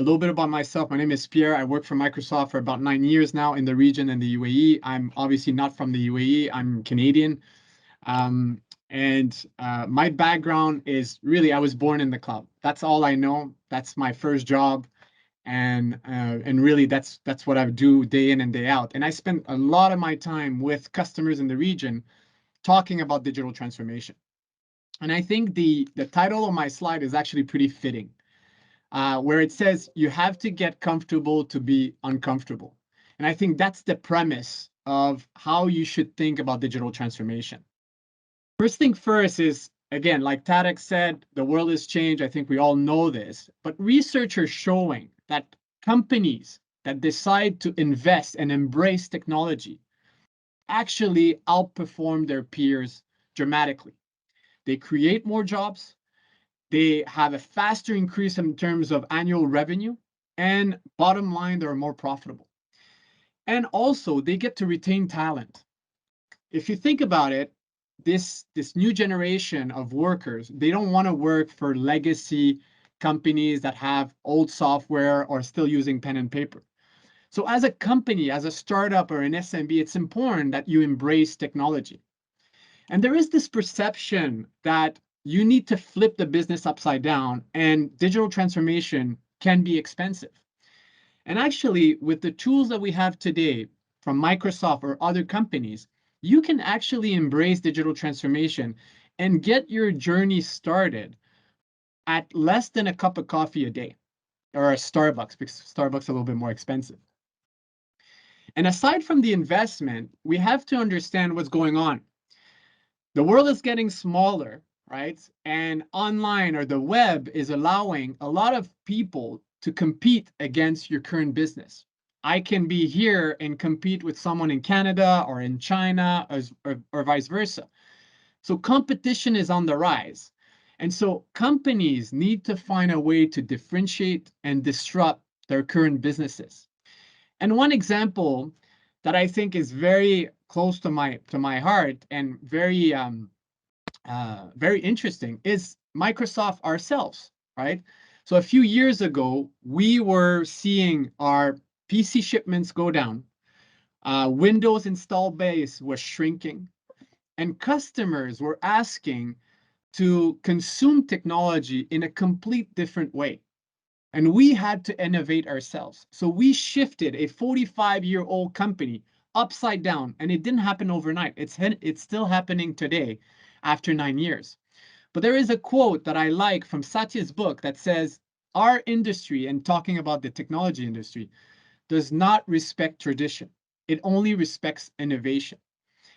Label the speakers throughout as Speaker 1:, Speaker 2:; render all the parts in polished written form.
Speaker 1: a little bit about myself. My name is Pierre. I work for Microsoft for about 9 years now in the region in the UAE. I'm obviously not from the UAE. I'm Canadian. My background is really, I was born in the cloud. That's all I know. That's my first job. And really that's what I do day in and day out. And I spend a lot of my time with customers in the region talking about digital transformation. And I think the title of my slide is actually pretty fitting, where it says you have to get comfortable to be uncomfortable. And I think that's the premise of how you should think about digital transformation. First thing first is, again, like Tadek said, the world has changed. I think we all know this, but research are showing that companies that decide to invest and embrace technology actually outperform their peers dramatically. They create more jobs, they have a faster increase in terms of annual revenue, and bottom line, they're more profitable. And also, they get to retain talent. If you think about it, this new generation of workers, they don't want to work for legacy companies that have old software or still using pen and paper. So as a company, as a startup or an SMB, it's important that you embrace technology. And there is this perception that you need to flip the business upside down and digital transformation can be expensive. And actually, with the tools that we have today from Microsoft or other companies, you can actually embrace digital transformation and get your journey started at less than a cup of coffee a day, or a Starbucks, because Starbucks is a little bit more expensive. And aside from the investment, we have to understand what's going on. The world is getting smaller, right? And online or the web is allowing a lot of people to compete against your current business. I can be here and compete with someone in Canada or in China or vice versa. So competition is on the rise. And so companies need to find a way to differentiate and disrupt their current businesses. And one example that I think is very close to my heart and very interesting is Microsoft ourselves, right? So a few years ago, we were seeing our PC shipments go down. Windows install base was shrinking, and customers were asking to consume technology in a complete different way. And we had to innovate ourselves. So we shifted a 45-year-old company upside down, and it didn't happen overnight. It's still happening today after 9 years. But there is a quote that I like from Satya's book that says, our industry, and talking about the technology industry, does not respect tradition. It only respects innovation.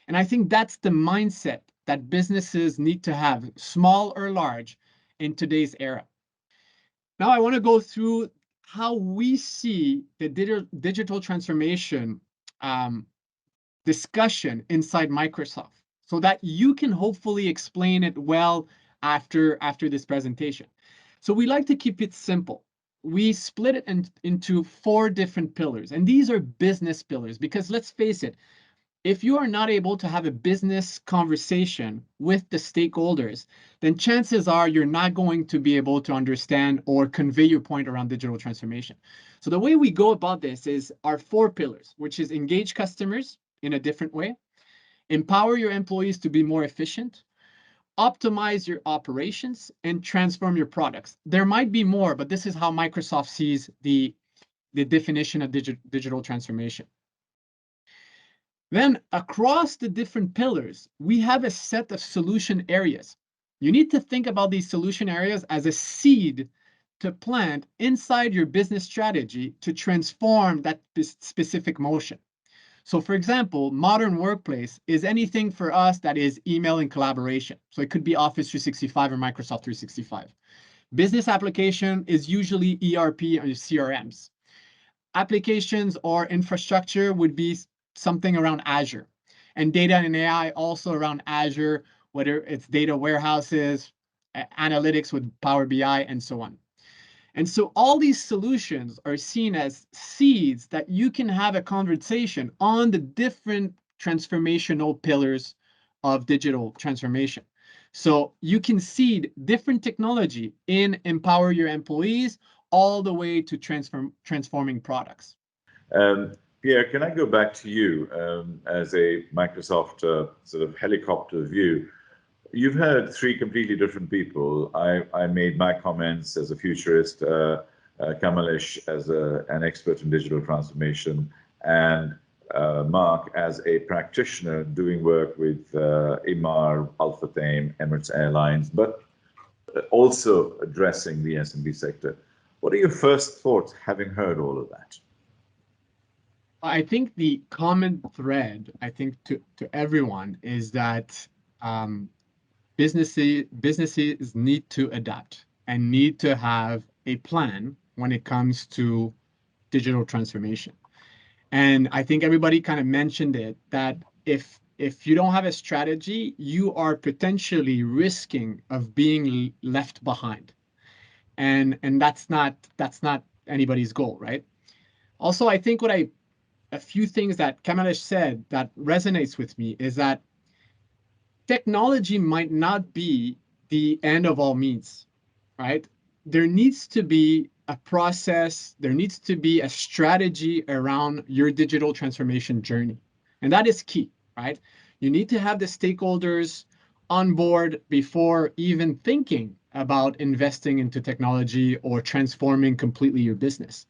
Speaker 1: And I think that's the mindset that businesses need to have, small or large, in today's era. Now I want to go through how we see the digital transformation discussion inside Microsoft, so that you can hopefully explain it well after this presentation. So we like to keep it simple. We split it into 4 different pillars, and these are business pillars, because let's face it, if you are not able to have a business conversation with the stakeholders, then chances are you're not going to be able to understand or convey your point around digital transformation. So the way we go about this is our 4 pillars, which is engage customers in a different way, empower your employees to be more efficient, optimize your operations, and transform your products. There might be more, but this is how Microsoft sees the definition of digital transformation. Then across the different pillars, we have a set of solution areas. You need to think about these solution areas as a seed to plant inside your business strategy to transform that specific motion. So for example, modern workplace is anything for us that is email and collaboration. So it could be Office 365 or Microsoft 365. Business application is usually ERP or CRMs. Applications or infrastructure would be something around Azure, and data and AI also around Azure, whether it's data warehouses, analytics with Power BI, and so on. And so all these solutions are seen as seeds that you can have a conversation on the different transformational pillars of digital transformation. So you can seed different technology in empower your employees all the way to transforming products.
Speaker 2: Pierre, can I go back to you as a Microsoft sort of helicopter view? You've heard three completely different people. I made my comments as a futurist, Kamalesh as an expert in digital transformation, and Mark as a practitioner doing work with Emaar, Alpha Thame, Emirates Airlines, but also addressing the SMB sector. What are your first thoughts having heard all of that?
Speaker 1: I think the common thread, I think to everyone, is that businesses need to adapt and need to have a plan when it comes to digital transformation. And I think everybody kind of mentioned it, that if you don't have a strategy, you are potentially risking of being left behind. And that's not anybody's goal, right? Also, I think a few things that Kamalesh said that resonates with me is that technology might not be the end of all means, right? There needs to be a process, there needs to be a strategy around your digital transformation journey. And that is key, right? You need to have the stakeholders on board before even thinking about investing into technology or transforming completely your business.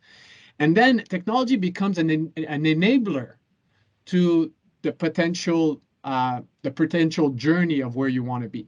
Speaker 1: And then technology becomes an enabler to the potential journey of where you want to be.